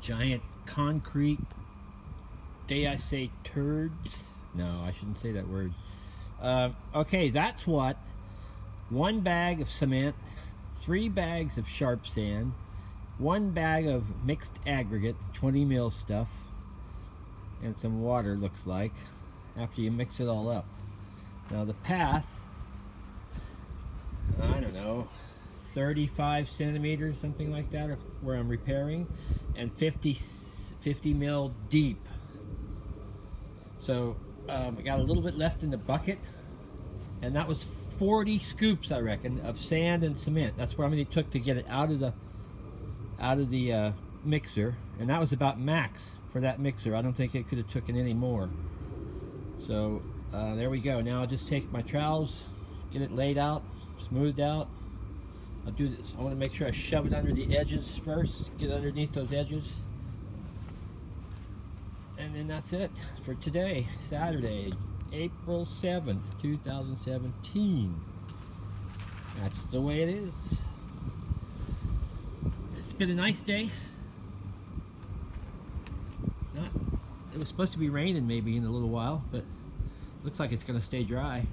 giant concrete, dare I say turds? No, I shouldn't say that word. Okay, that's what 1 bag of cement, 3 bags of sharp sand, 1 bag of mixed aggregate, 20 mil stuff, and some water looks like after you mix it all up. Now the path, I don't know, 35 centimeters, something like that, where I'm repairing, and 50 mil deep. So I got a little bit left in the bucket, and that was 40 scoops, I reckon, of sand and cement. That's what I mean it took to get it out of the mixer, and that was about max for that mixer. I don't think it could have taken any more. So there we go. Now I'll just take my trowels, get it laid out, smoothed out. I'll do this. I want to make sure I shove it under the edges first, get underneath those edges. And then that's it for today, Saturday, April 7th, 2017. That's the way it is. It's been a nice day. It was supposed to be raining maybe in a little while, but looks like it's going to stay dry.